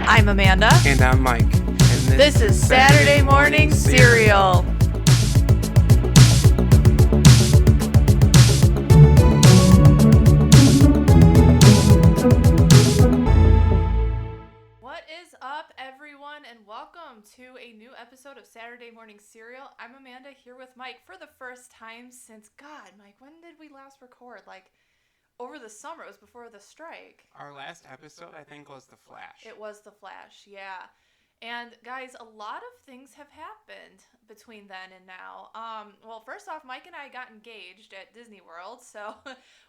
I'm Amanda. And I'm Mike. And this is Saturday Morning Cereal. What is up, everyone, and welcome to a new episode of Saturday Morning Cereal. I'm Amanda here with Mike for the first time since, God, Mike, when did we last record? Over the summer. It was before the strike. Our last episode, I think, was The Flash. It was The Flash, yeah. And guys, a lot of things have happened between then and now. Well, first off, Mike and I got engaged at Disney World, so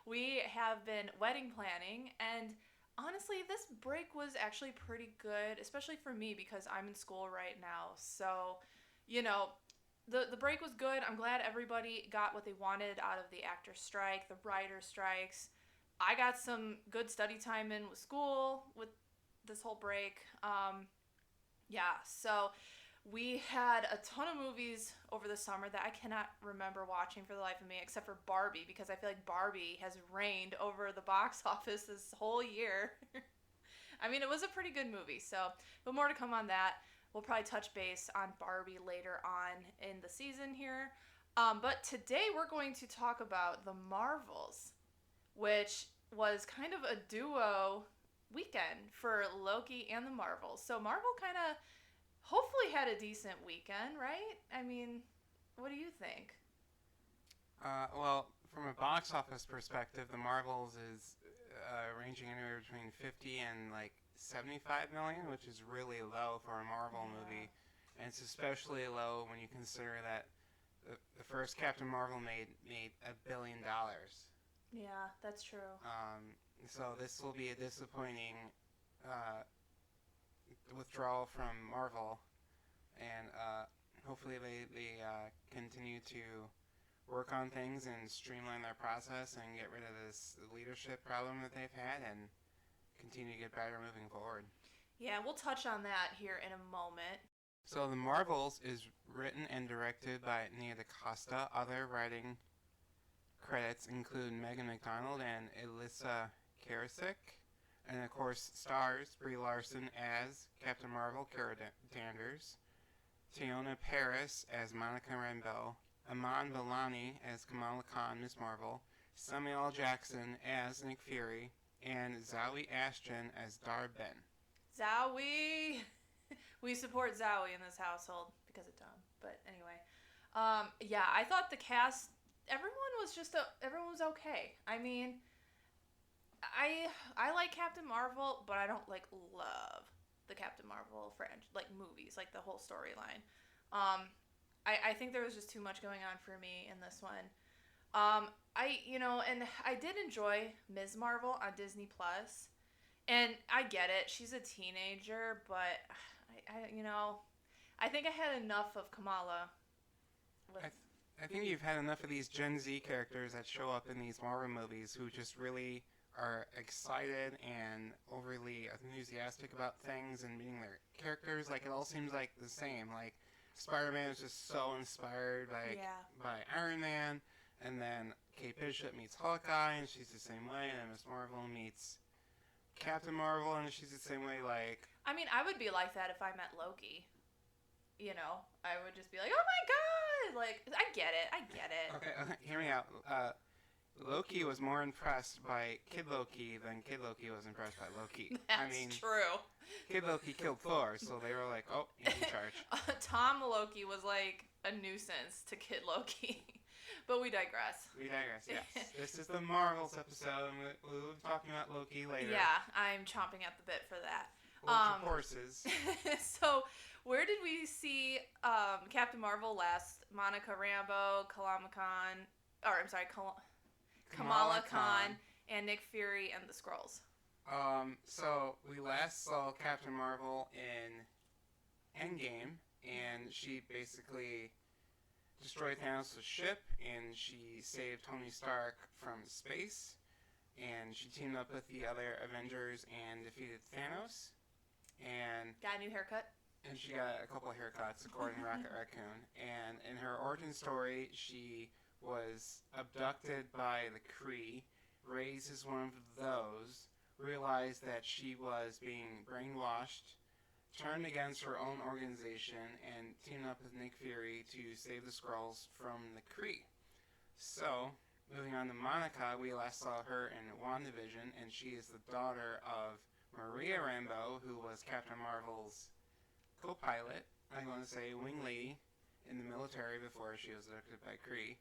we have been wedding planning. And honestly, this break was actually pretty good, especially for me because I'm in school right now. So, the break was good. I'm glad everybody got what they wanted out of the actor strike, the writer strikes. I got some good study time in with school with this whole break. So we had a ton of movies over the summer that I cannot remember watching for the life of me, except for Barbie, because I feel like Barbie has reigned over the box office this whole year. I mean, it was a pretty good movie, but more to come on that. We'll probably touch base on Barbie later on in the season here. But today we're going to talk about the Marvels, which was kind of a duo weekend for Loki and the Marvels. So Marvel kind of hopefully had a decent weekend, right? I mean, what do you think? Well, from a box office perspective, the Marvels is ranging anywhere between 50 and 75 million, which is really low for a Marvel movie. And it's especially low when you consider that the first Captain Marvel made $1 billion. Yeah, that's true. So this will be a disappointing withdrawal from Marvel, and hopefully they continue to work on things and streamline their process and get rid of this leadership problem that they've had and continue to get better moving forward. Yeah, we'll touch on that here in a moment. So The Marvels is written and directed by Nia DaCosta. Other writing credits include Megan McDonald and Alyssa Karasik. And of course stars Brie Larson as Captain Marvel, Carol Danvers, Teyonah Parris as Monica Rambeau, Iman Vellani as Kamala Khan, Ms. Marvel, Samuel L. Jackson as Nick Fury, and Zawe Ashton as Dar Ben. Zawe! We support Zawe in this household because of Tom. But anyway, I thought the cast, everyone was okay. I mean, I like Captain Marvel, but I don't love the Captain Marvel movies, the whole storyline. I think there was just too much going on for me in this one. And I did enjoy Ms. Marvel on Disney Plus, and I get it, she's a teenager, but I think I had enough of Kamala. I think you've had enough of these Gen Z characters that show up in these Marvel movies who just really are excited and overly enthusiastic about things and meeting their characters. It all seems the same. Spider-Man is just so inspired by Iron Man, and then Kate Bishop meets Hawkeye, and she's the same way, and then Ms. Marvel meets Captain Marvel, and she's the same way. I mean, I would be like that if I met Loki. I would just be like, oh my god! I get it. Okay, hear me out. Loki was more impressed by Kid Loki than Kid Loki was impressed by Loki. That's true. Kid Loki killed Thor, so they were like, oh, he's in charge. Tom Loki was a nuisance to Kid Loki. But we digress. Yes. This is the Marvels episode, and we'll be talking about Loki later. Yeah, I'm chomping at the bit for that. Of horses. So, where did we see Captain Marvel last? Monica Rambeau, Kamala Khan, and Nick Fury and the Skrulls. So we last saw Captain Marvel in Endgame, and she basically destroyed Thanos' ship, and she saved Tony Stark from space, and she teamed up with the other Avengers and defeated Thanos, and got a new haircut. And she got a couple of haircuts, according to Rocket Raccoon. And in her origin story, she was abducted by the Kree, raised as one of those, realized that she was being brainwashed turned against her own organization and teamed up with Nick Fury to save the Skrulls from the Kree. So, moving on to Monica, we last saw her in WandaVision, and she is the daughter of Maria Rambeau, who was Captain Marvel's co-pilot, I'm going to say wing lady, in the military before she was abducted by Kree.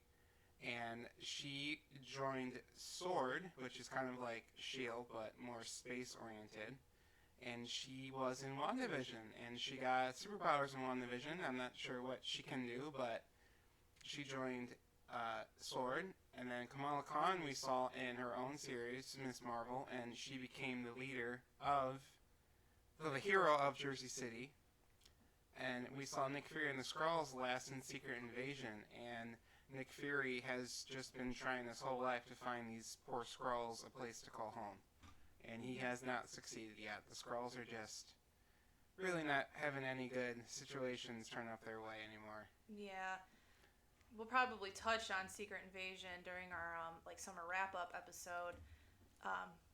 And she joined SWORD, which is kind of like S.H.I.E.L.D., but more space-oriented. And she was in WandaVision, and she got superpowers in WandaVision. I'm not sure what she can do, but she joined SWORD. And then Kamala Khan we saw in her own series, Ms. Marvel, and she became the leader of, the hero of Jersey City. And we saw Nick Fury and the Skrulls last in Secret Invasion, and Nick Fury has just been trying his whole life to find these poor Skrulls a place to call home. And he has not succeeded yet. The Skrulls are just really not having any good situations turn up their way anymore. Yeah. We'll probably touch on Secret Invasion during our summer wrap-up episode.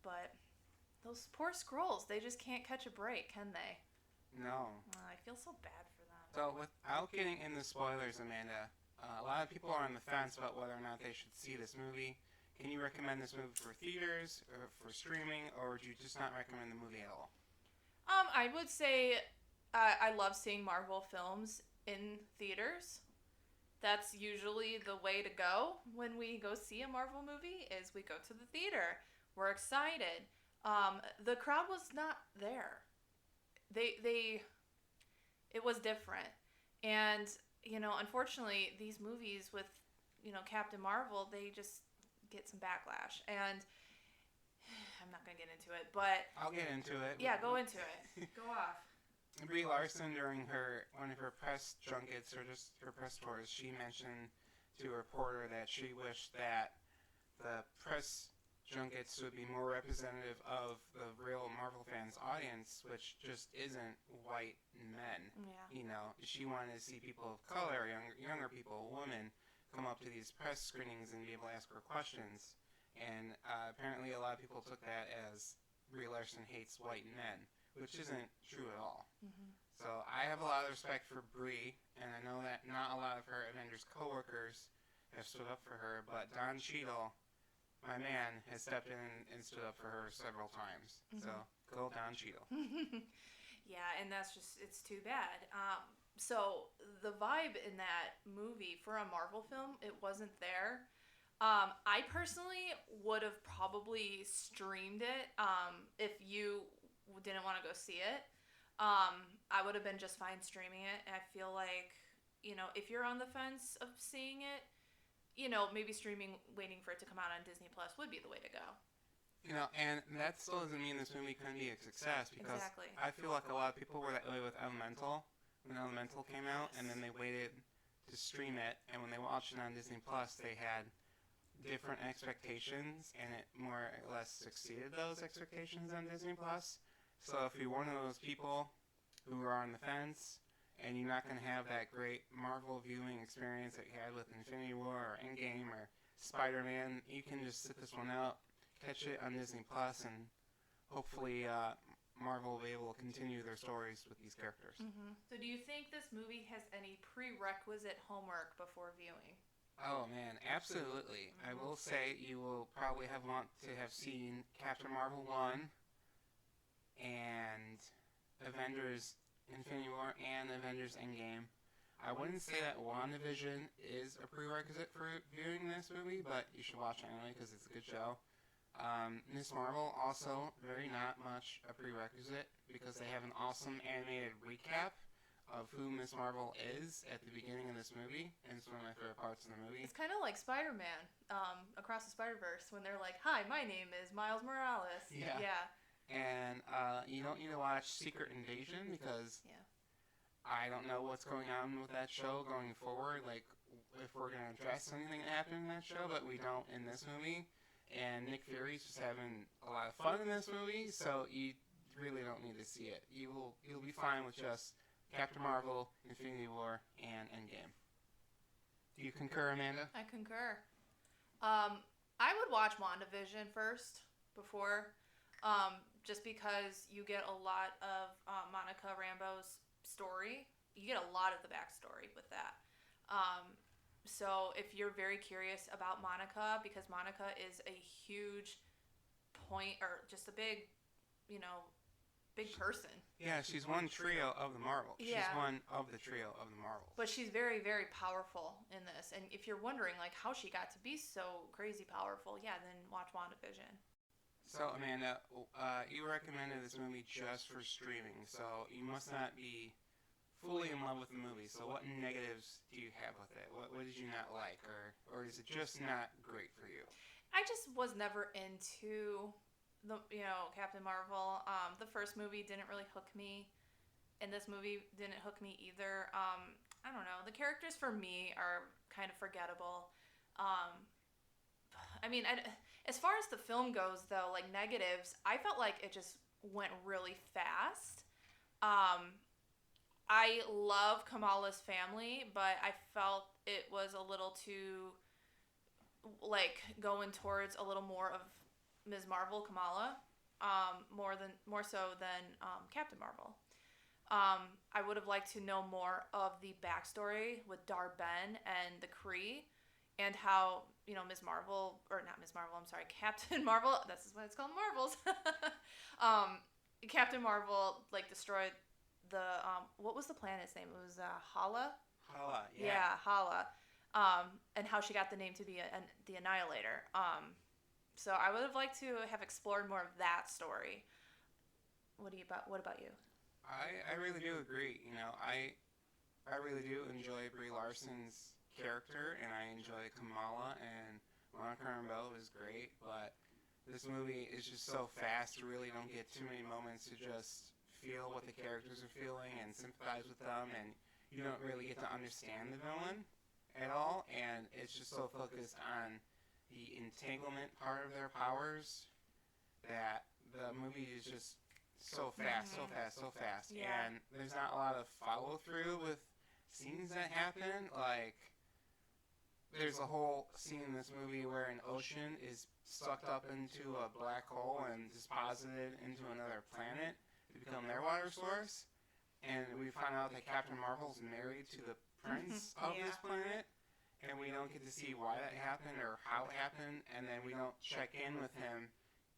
But those poor Skrulls, they just can't catch a break, can they? No. I feel so bad for them. So without getting into spoilers, Amanda, a lot of people are on the fence about whether or not they should see this movie. Can you recommend this movie for theaters, or for streaming, or would you just not recommend the movie at all? I would say I love seeing Marvel films in theaters. That's usually the way to go when we go see a Marvel movie, is we go to the theater. We're excited. The crowd was not there. It was different. And, unfortunately, these movies with, Captain Marvel, they just get some backlash. And I'm not going to get into it, but... I'll get into it. Yeah, go into it. Go off. Brie Larson, during one of her press junkets, or just her press tours, she mentioned to a reporter that she wished that the press junkets would be more representative of the real Marvel fans' audience, which just isn't white men. Yeah. She wanted to see people of color, younger people, women, come up to these press screenings and be able to ask her questions. And apparently a lot of people took that as Brie Larson hates white men, which isn't true at all. Mm-hmm. So I have a lot of respect for Brie, and I know that not a lot of her Avengers coworkers have stood up for her, but Don Cheadle, my man, has stepped in and stood up for her several times. Mm-hmm. So go Don Cheadle. Yeah, and it's too bad. So the vibe in that movie for a Marvel film, it wasn't there. I personally would have probably streamed it if you didn't want to go see it. I would have been just fine streaming it. And I feel like, if you're on the fence of seeing it, maybe streaming, waiting for it to come out on Disney Plus would be the way to go. And that still doesn't mean this movie couldn't be a success, because exactly. I feel like a lot of people were that way with Elemental, when Elemental came out, and then they waited to stream it, and when they watched it on Disney Plus, they had different expectations, and it more or less succeeded those expectations on Disney Plus. So if you're one of those people who are on the fence, and you're not going to have that great Marvel viewing experience that you had with Infinity War or Endgame or Spider-Man, you can just sit this one out, catch it on Disney Plus, and hopefully Marvel will be able to continue their stories with these characters. Mm-hmm. So do you think this movie has any prerequisite homework before viewing? Oh man, absolutely. I will say you will probably want to have seen Captain Marvel 1 and Avengers Infinity War and Avengers Endgame. I wouldn't say that WandaVision is a prerequisite for viewing this movie, but you should watch it anyway because it's a good show. Ms. Marvel, also very not much a prerequisite, because they have an awesome animated recap of who Ms. Marvel is at the beginning of this movie, and it's one of my favorite parts of the movie. It's kind of like Spider-Man, Across the Spider-Verse, when they're like, "Hi, my name is Miles Morales." Yeah. And you don't need to watch Secret Invasion, because I don't know what's going on with that show going forward, like if we're going to address anything that happened in that show, but we don't in this movie. And Nick Fury's just having a lot of fun in this movie, so you really don't need to see it. You'll be fine with just Captain Marvel, Infinity War, and Endgame. Do you concur, Amanda? I concur. I would watch WandaVision first before, just because you get a lot of Monica Rambeau's story. You get a lot of the backstory with that. So if you're very curious about Monica, because Monica is a huge point, or just a big, big person. Yeah, she's one trio of the Marvels. Yeah. She's one of the trio of the Marvels. But she's very, very powerful in this. And if you're wondering, like, how she got to be so crazy powerful, yeah, then watch WandaVision. So, Amanda, you recommended this movie just for streaming, so you must not be fully in love with the movie. So what negatives do you have with it? What did you not like? Or is it just not great for you? I just was never into the Captain Marvel. The first movie didn't really hook me, and this movie didn't hook me either. I don't know. The characters for me are kind of forgettable. As far as the film goes, though, like negatives, I felt like it just went really fast. I love Kamala's family, but I felt it was a little too, like, going towards a little more of Ms. Marvel, Kamala, more so than Captain Marvel. I would have liked to know more of the backstory with Dar-Benn and the Kree, and how Ms. Marvel, or not Ms. Marvel, I'm sorry, Captain Marvel. This is what it's called, Marvels. Captain Marvel like destroyed the what was the planet's name? It was Hala. Hala, yeah. Yeah, Hala. And how she got the name to be the Annihilator. So I would have liked to have explored more of that story. What about you? I really do agree. I really do enjoy Brie Larson's character, and I enjoy Kamala, and Monica Rambeau is great, but this movie is just so fast. You really don't get too many moments to just feel what the characters are feeling and sympathize with them, and you don't really get to understand the villain at all, and it's just so focused on the entanglement part of their powers that the movie is just so fast, so fast, so fast. Yeah. And there's not a lot of follow-through with scenes that happen. Like, there's a whole scene in this movie where an ocean is sucked up into a black hole and deposited into another planet to become their water source. And we find out that Captain Marvel's married to the prince of this planet. And we don't get to see why that happened or how it happened. And then we don't check in with him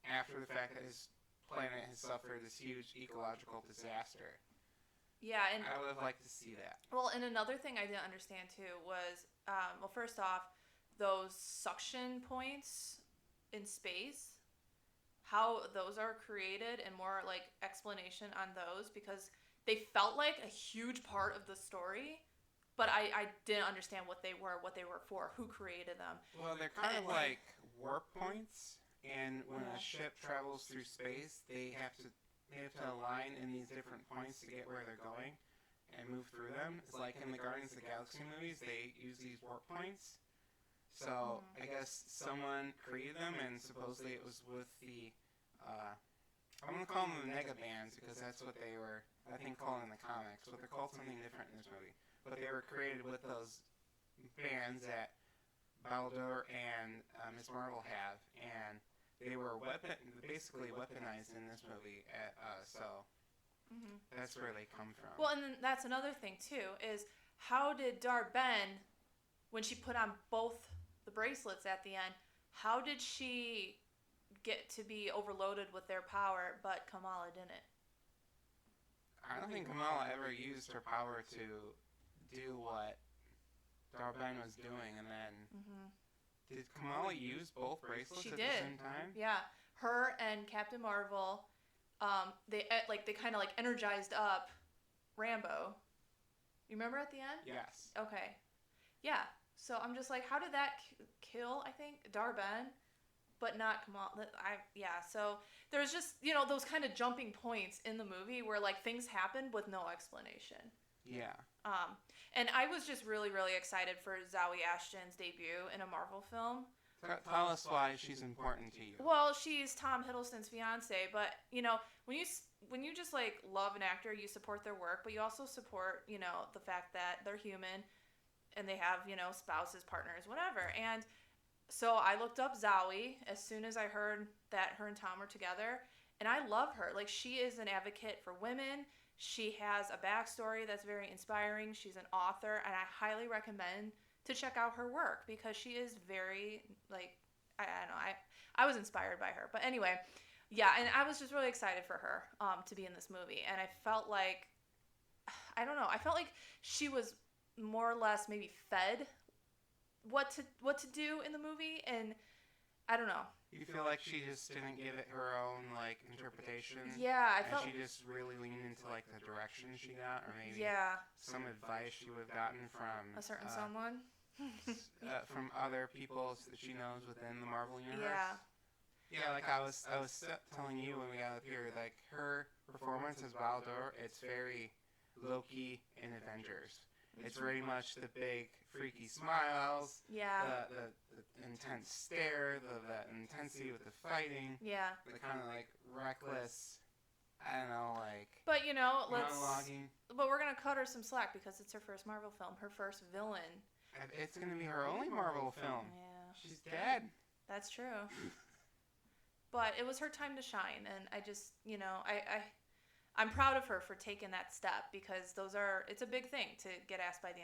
after the fact that his planet has suffered this huge ecological disaster. Yeah, and I would have liked to see that. Well, and another thing I didn't understand too was, first off, those suction points in space, how those are created, and more like explanation on those, because they felt like a huge part of the story, but I didn't understand what they were for, who created them. Well, they're kind of like warp points. And when a ship travels through space, they have to align in these different points to get where they're going and move through them. It's like in the Guardians of the Galaxy movies, they use these warp points. So I guess someone created them, and supposedly it was with the I'm gonna call them the Nega Bands, because that's what they were, I think, called in the comics. But they're called something different in this movie. But they were created with those bands that Baldur and Ms. Marvel have, and they were basically weaponized in this movie, so that's where they come from. Well, and then that's another thing too, is how did Dar-Benn, when she put on both the bracelets at the end, how did she get to be overloaded with their power, but Kamala didn't? I don't think Kamala ever used her power to do what Dar-Benn was doing, and then did Kamala use both bracelets at the same time? Yeah, her and Captain Marvel, they kind of like energized up Rambeau. You remember at the end? Yes. Okay. Yeah. So I'm just like, how did that kill? I think Dar-Benn, but not Kamala. So there's just those kind of jumping points in the movie where like things happen with no explanation. Yeah. And I was just really, really excited for Zawe Ashton's debut in a Marvel film. Tell us why she's important to you. Well, she's Tom Hiddleston's fiance, but when you just like love an actor, you support their work, but you also support the fact that they're human and they have spouses, partners, whatever. And so I looked up Zawe as soon as I heard that her and Tom were together, And I love her. Like, she is an advocate for women. She has a backstory that's very inspiring. She's an author, and I highly recommend to check out her work because she is very, like, I don't know, I was inspired by her. But anyway, yeah, and I was just really excited for her to be in this movie. And I felt like, I don't know, I felt like she was more or less maybe fed what to do in the movie, and I don't know. You feel like she just didn't give it her own, like, interpretation? Yeah, I felt... And she just really leaned into, like, the direction she got? Or maybe yeah. some advice she would have gotten from... a certain someone? From other people that she knows within the Marvel Universe? Yeah. Yeah, like I was telling you when we got up here, like, her performance as Baldur, it's very Loki in Avengers. It's very much the big, freaky smiles, yeah, the intense stare, the intensity with the fighting, yeah, the kind of, like, reckless, I don't know, like, but, you know, monologuing. But we're going to cut her some slack because it's her first Marvel film, her first villain. It's going to be her only Marvel film. Yeah. She's dead. That's true. But it was her time to shine, and I just, you know, I'm proud of her for taking that step because it's a big thing to get asked by the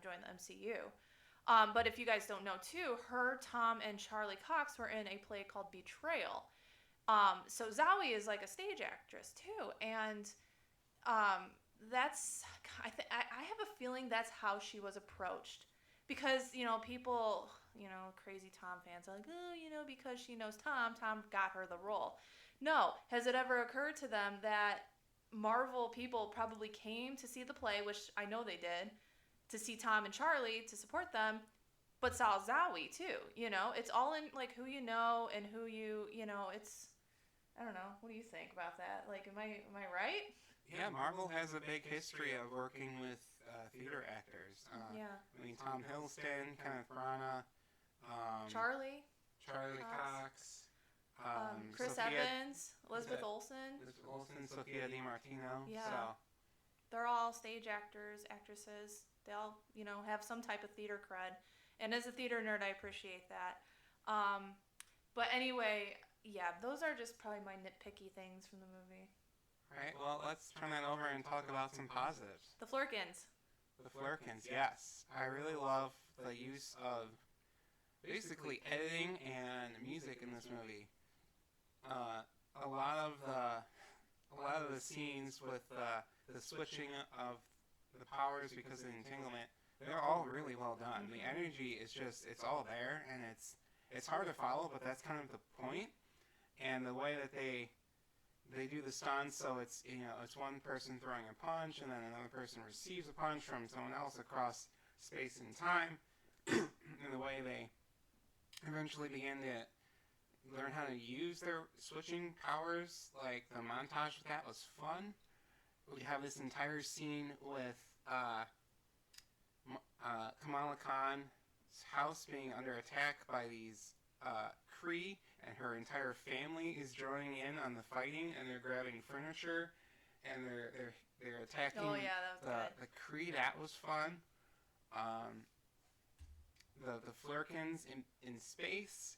join the MCU. But if you guys don't know too, her, Tom, and Charlie Cox were in a play called Betrayal. So Zowie is like a stage actress too, and that's I have a feeling that's how she was approached, because people, crazy Tom fans are like, oh, because she knows Tom got her the role. No, has it ever occurred to them that Marvel people probably came to see the play, which I know they did, to see Tom and Charlie to support them, but saw Zowie too? It's all in like who you know and who it's, I don't know. What do you think about that? Like, am I right? Yeah, Marvel has a big history of working with theater actors. Yeah. I mean, Tom Hiddleston, Kenneth Branagh, Charlie Cox. Chris Sophia, Evans, Elizabeth Olsen, Sophia DiMartino. Yeah. So. They're all stage actors, actresses. They all, have some type of theater cred. And as a theater nerd, I appreciate that. But anyway, yeah, those are just probably my nitpicky things from the movie. Right, well, let's turn that over and talk about some positives. The Flerkens. The Flerkens, yes. I really love the use of basically editing and music in this movie. A lot of the scenes with the switching of the powers because of the entanglement, they're all really well done. The energy is it's all there, and it's hard to follow, but that's kind of the point. And the way that they do the stunts, so it's one person throwing a punch, and then another person receives a punch from someone else across space and time, and the way they eventually begin to learn how to use their switching powers, like the montage with that was fun. We have this entire scene with Kamala Khan's house being under attack by these Kree, and her entire family is joining in on the fighting, and they're grabbing furniture, and they're attacking the Kree. That was fun. The Flerkens in space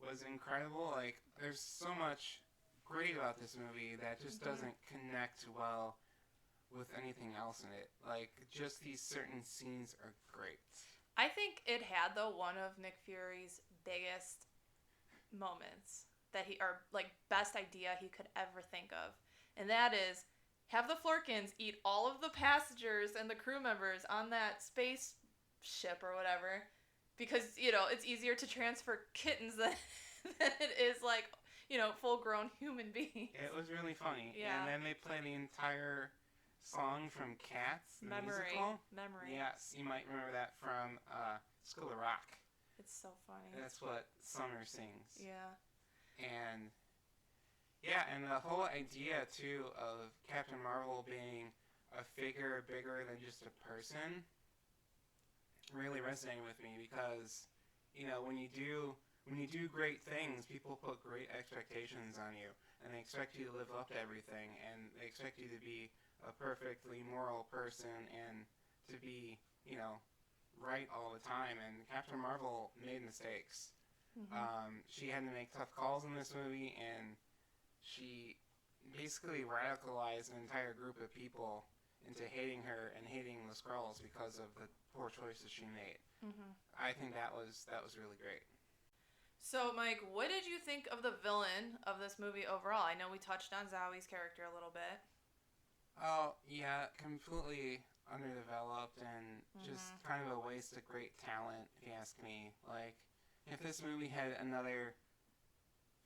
was incredible. Like, there's so much great about this movie that just doesn't connect well with anything else in it. Like, just these certain scenes are great. I think it had, though, one of Nick Fury's biggest moments best idea he could ever think of. And that is, have the Flerkens eat all of the passengers and the crew members on that space ship or whatever, because, it's easier to transfer kittens than it is, full-grown human beings. It was really funny. Yeah. And then they play the entire song from Cats, the musical. Memory. Yes, you might remember that from School of Rock. It's so funny. That's what Summer sings. Yeah. And the whole idea, too, of Captain Marvel being a figure bigger than just a person really resonated with me, because, when you do great things, people put great expectations on you, and they expect you to live up to everything, and they expect you to be a perfectly moral person and to be, right all the time. And Captain Marvel made mistakes. Mm-hmm. She had to make tough calls in this movie, and she basically radicalized an entire group of people into hating her and hating the Skrulls because of the poor choices she made. Mm-hmm. I think that was really great. So, Mike, what did you think of the villain of this movie overall? I know we touched on Zowie's character a little bit. Oh, yeah, completely underdeveloped and just kind of a waste of great talent, if you ask me. Like, if this movie had another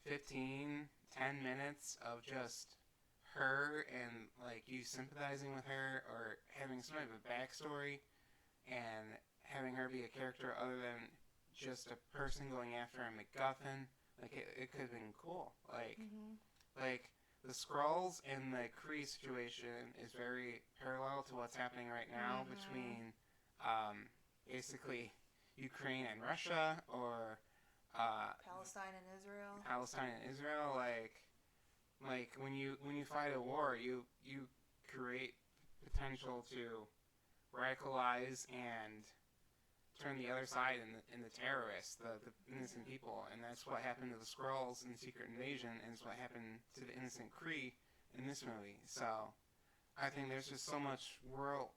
10 minutes of just her and, like, you sympathizing with her or having some type of backstory and having her be a character other than just a person going after a MacGuffin, like, it could have been cool. Like, the Skrulls and the Kree situation is very parallel to what's happening right now between basically Ukraine and Russia, or Palestine and Israel. Like when you fight a war, you create potential to radicalize and turn the other side in the terrorists, the innocent people, and that's what happened to the Skrulls in Secret Invasion, and it's what happened to the innocent Kree in this movie. So I think there's just so much world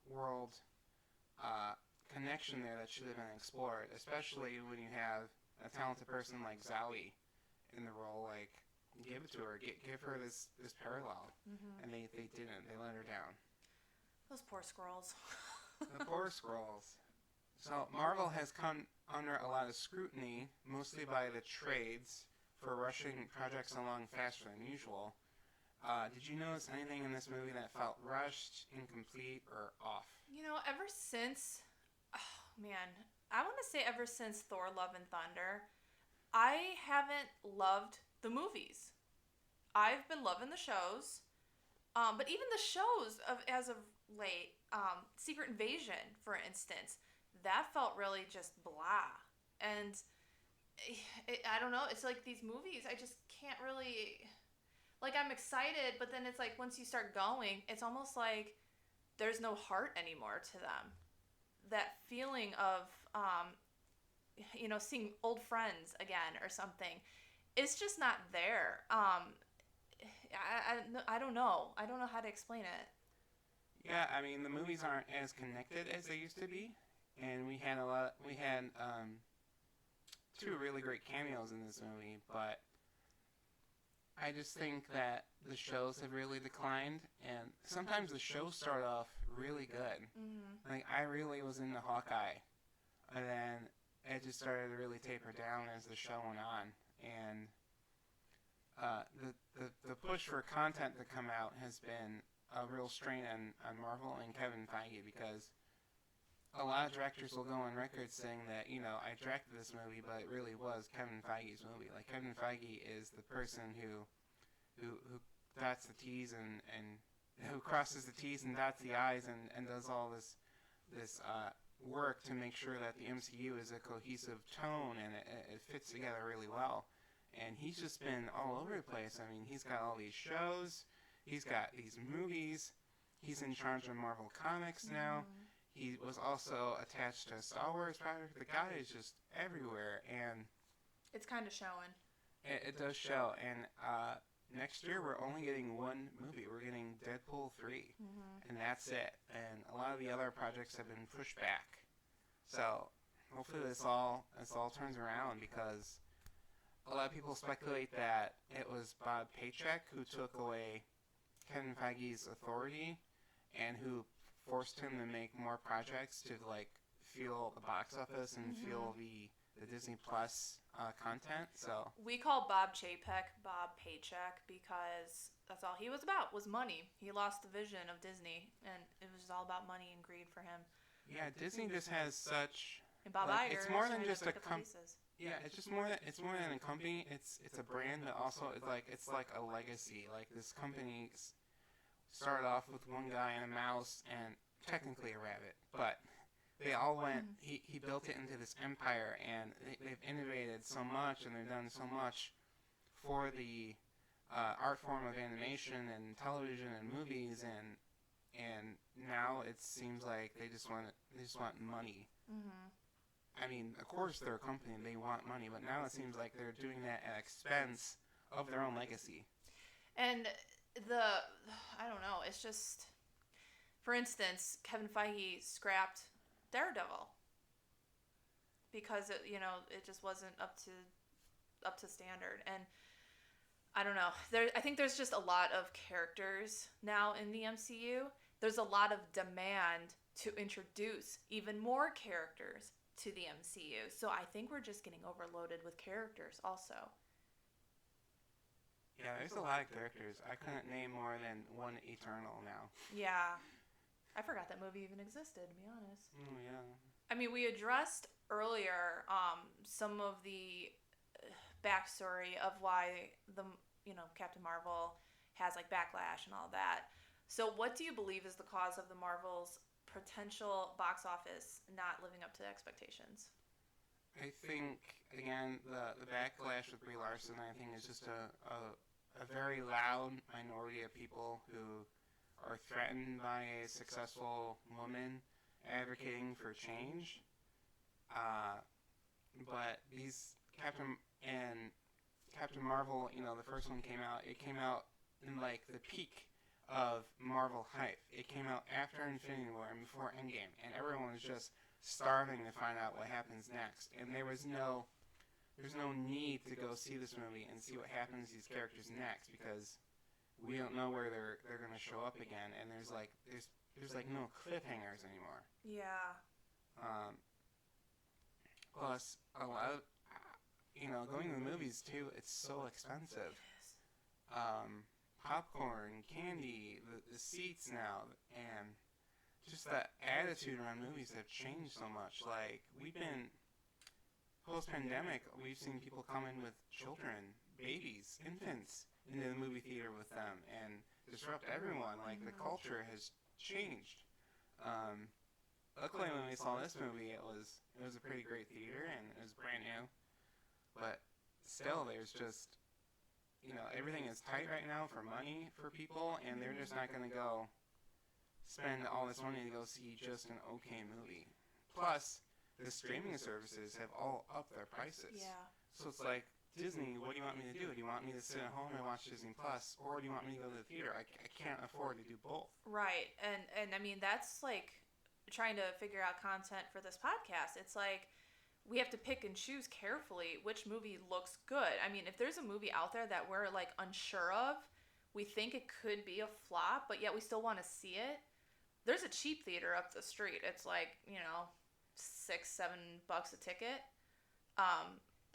connection there that should have been explored, especially when you have a talented person like Zowie in the role. Like, give it to her, give her this parallel, and they didn't. They let her down. Those poor Skrulls. The poor Skrulls. So Marvel has come under a lot of scrutiny, mostly by the trades, for rushing projects along faster than usual. Did you notice anything in this movie that felt rushed, incomplete, or off? You know, ever since, I want to say ever since Thor: Love and Thunder, I haven't loved the movies. I've been loving the shows, but even the shows as of late, Secret Invasion, for instance, that felt really just blah. And I don't know, it's like these movies, I just can't really, like, I'm excited, but then it's like once you start going, it's almost like there's no heart anymore to them. That feeling of, seeing old friends again or something, it's just not there. I don't know. I don't know how to explain it. Yeah, I mean, the movies aren't as connected as they used to be. And we had two really great cameos in this movie, but I just think that the shows have really declined, and sometimes the shows start off really good. Like, I really was into Hawkeye, and then it just started to really taper down as the show went on, and the push for content to come out has been a real strain on Marvel and Kevin Feige, because a lot of directors will go on record saying that, I directed this movie, but it really was Kevin Feige's movie. Like, Kevin Feige is the person who dots the T's and who crosses the T's and dots the I's and does all this work to make sure that the MCU is a cohesive tone and it fits together really well. And he's just been all over the place. I mean, he's got all these shows, he's got these movies, he's in charge of Marvel Comics now. He was also attached to a Star Wars project. The guy is just everywhere, and it's kind of showing. It does show, and next year we're only getting one movie. We're getting Deadpool 3, and that's it. And a lot of the other projects have been pushed back. So hopefully this all turns around, because a lot of people speculate that it was Bob Paycheck who took away Kevin Feige's authority and who forced him to make more projects to, like, fuel the box office and fuel the Disney Plus content. So we call Bob Chapek Bob Paycheck because that's all he was about, was money. He lost the vision of Disney, and it was all about money and greed for him. Yeah, Disney just has such. And Bob Iger. It's more than just a company. Yeah, it's more than a company. It's a brand, but also it's like a legacy. Like, this company started off with one guy and a mouse and technically a rabbit, but they all went, he built it into this empire, and they've innovated so much, and they've done so much for the art form of animation and television and movies, and now it seems like they just want money. I mean, of course they're a company and they want money, but now it seems like they're doing that at expense of their own legacy. And I don't know, it's just, for instance, Kevin Feige scrapped Daredevil because it just wasn't up to standard. And I don't know. I think there's just a lot of characters now in the MCU. There's a lot of demand to introduce even more characters to the MCU. So I think we're just getting overloaded with characters also. Yeah, there's a lot of characters. I couldn't name more than one Eternal now. Yeah. I forgot that movie even existed, to be honest. Oh, yeah. I mean, we addressed earlier some of the backstory of why Captain Marvel has like backlash and all that. So what do you believe is the cause of the Marvel's potential box office not living up to expectations? I think, again, the backlash with Brie Larson, I think, is just a very loud minority of people who are threatened by a successful woman advocating for change. But these Captain Marvel, the first one came out. It came out in like the peak of Marvel hype. It came out after Infinity War and before Endgame, and everyone was just starving to find out what happens next. And there's no need to go see this movie and see what happens to these characters next, because we don't know where they're gonna show up again, and there's no cliffhangers anymore. Yeah. Plus, a lot of going to the movies too, it's so expensive. Popcorn, candy, the seats now, and just the attitude around movies have changed so much. Like, we've been post-pandemic, we've seen people come in with children, babies, infants into the movie theater with them and disrupt everyone. Like, the culture has changed. Luckily, when we saw this movie, it was a pretty great theater and it was brand new. But still, there's just, everything is tight right now for money for people, and they're just not going to go spend all this money to go see just an okay movie. Plus, the streaming services have all upped their prices. Yeah. So it's like, Disney, what do you want me to do? Do you want me to sit at home and watch Disney Plus, or do you want me to go to the theater? I can't afford to do both. Right. And I mean, that's like trying to figure out content for this podcast. It's like we have to pick and choose carefully which movie looks good. I mean, if there's a movie out there that we're like unsure of, we think it could be a flop, but yet we still want to see it. There's a cheap theater up the street. It's like, $6-7 a ticket.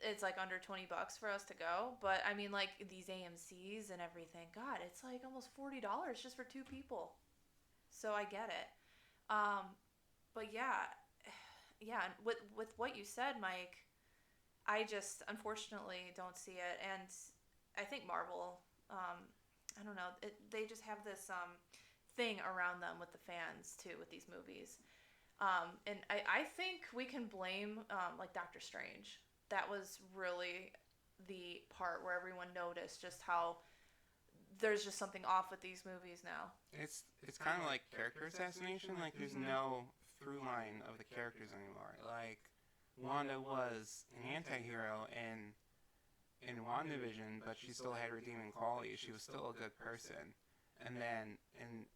It's like under $20 for us to go. But I mean, like these AMCs and everything, God, it's like almost $40 just for two people. So I get it. But yeah, and with what you said, Mike, I just unfortunately don't see it. And I think Marvel, I don't know, they just have this thing around them with the fans too with these movies. And I think we can blame like Doctor Strange. That was really the part where everyone noticed just how there's just something off with these movies now. It's kind of like character assassination. Like, there's no through line of the characters anymore. Like, Wanda was an anti-hero in WandaVision, but she still had redeeming qualities. She was still a good person. And then in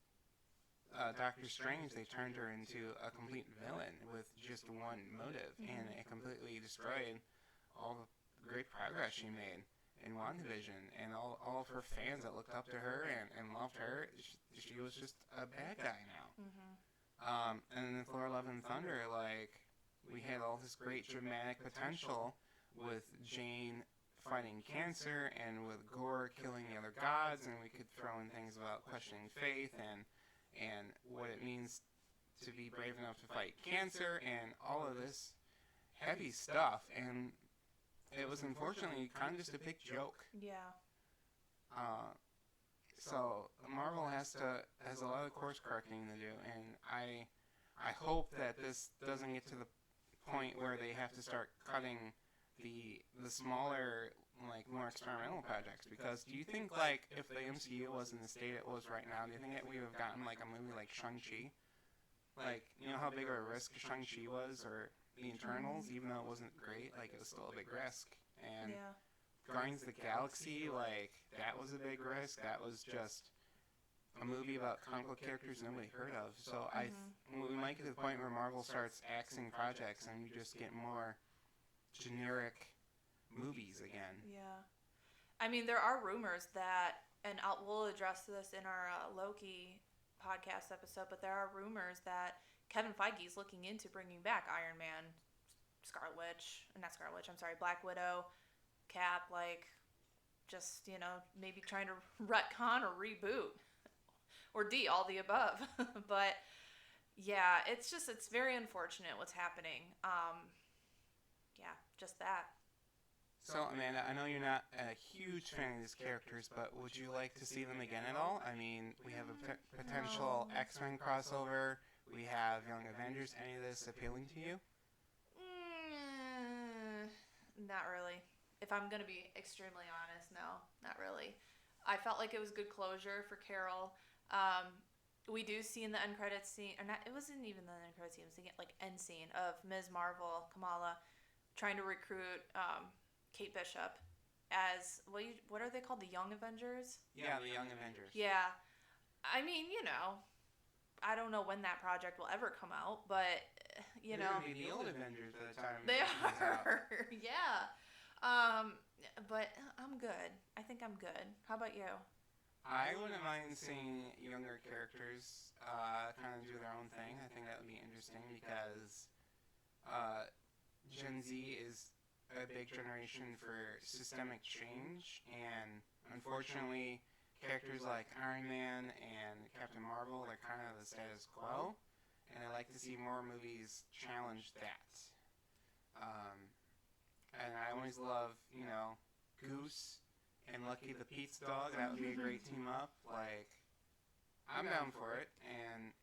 Doctor Strange, they turned her into a complete villain with just one motive, and it completely destroyed all the great progress she made in WandaVision, and all of her fans that looked up to her and loved her. She was just a bad guy now. And in Thor: Love and Thunder, like, we had all this great dramatic potential with Jane fighting cancer and with Gore killing the other gods, and we could throw in things about questioning faith and what it means to be brave enough to fight cancer and all of this heavy stuff. And it was unfortunately kind of just a big joke. Yeah. So Marvel has a lot of course correcting to do, and I hope that this doesn't get to the point where they have to start cutting the smaller, like, more experimental projects. Because do you think, like, if the MCU was in the state it was right now, do you think that we would have gotten like a movie like Shang-Chi? Like, you know how big of a risk Shang-Chi was, or The Eternals, even though it wasn't great, like, it was still a big risk. And Guardians of the Galaxy, like, that was a big risk. That was just a movie about comic book characters nobody heard of. So we might get to the point where Marvel starts axing projects and you just get more generic movies again. Yeah. I mean, there are rumors that, and we'll address this in our Loki podcast episode, but there are rumors that Kevin Feige is looking into bringing back Iron Man, Black Widow, Cap, like, just, maybe trying to retcon or reboot. Or D, all the above. But, yeah, it's very unfortunate what's happening. Yeah, just that. So, Amanda, I know you're not a huge fan of these characters, but would you like to see them again at all? I mean, we have a potential X-Men crossover. We have Young Avengers. Any of this appealing to you? Not really. If I'm going to be extremely honest, no, not really. I felt like it was good closure for Carol. We do see in the end credits scene, or not, it wasn't even the end credits scene, it was the end scene of Ms. Marvel, Kamala, trying to recruit Kate Bishop as, what are they called? The Young Avengers? Yeah, the Young Avengers. Yeah. I mean, I don't know when that project will ever come out, but, They're going to be the old Avengers by the time they are. Yeah. But I'm good. I think I'm good. How about you? I wouldn't mind seeing younger characters kind of do their own thing. I think that would be interesting because Gen Z is a big generation for systemic change, and unfortunately, characters like Iron Man and Captain Marvel are kind of the status quo, and I'd like to see more movies challenge that. And I always love, Goose and Lucky the Pizza Dog. That would be a great team up. Like, I'm down for it, and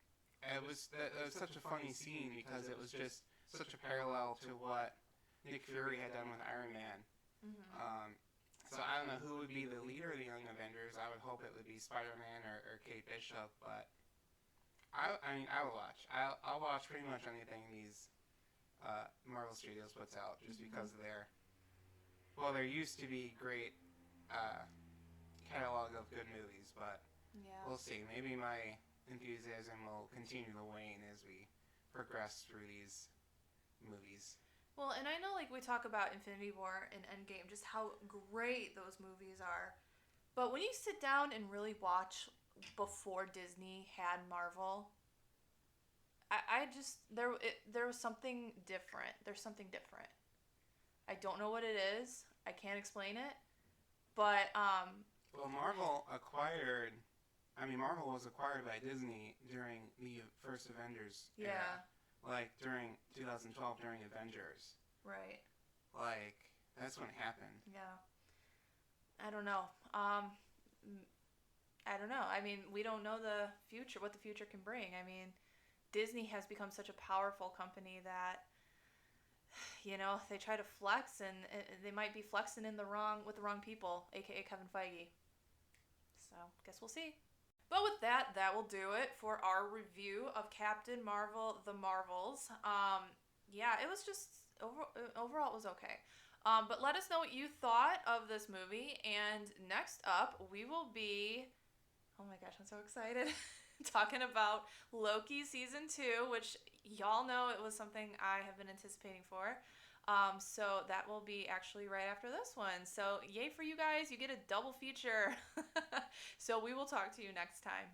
it was such a funny scene because it was just such a parallel to what Nick Fury had done with Iron Man. So I don't know who would be the leader of the Young Avengers. I would hope it would be Spider-Man or Kate Bishop, but I will watch. I'll watch pretty much anything these Marvel Studios puts out just because of there used to be great catalog of good movies, but we'll see. Maybe my enthusiasm will continue to wane as we progress through these movies. Well, and I know, we talk about Infinity War and Endgame, just how great those movies are. But when you sit down and really watch before Disney had Marvel, there was something different. There's something different. I don't know what it is. I can't explain it. But, Well, Marvel was acquired by Disney during the first Avengers era. Like, during 2012, during Avengers. Right. Like, that's when it happened. Yeah. I don't know. I don't know. I mean, we don't know the future, what the future can bring. I mean, Disney has become such a powerful company that, they try to flex, and they might be flexing with the wrong people, aka Kevin Feige. So, guess we'll see. But with that will do it for our review of Captain Marvel, The Marvels. It was just, overall it was okay. But let us know what you thought of this movie. And next up, we will be, oh my gosh, I'm so excited, talking about Loki Season 2, which y'all know it was something I have been anticipating for. So that will be actually right after this one. So yay for you guys. You get a double feature. So we will talk to you next time.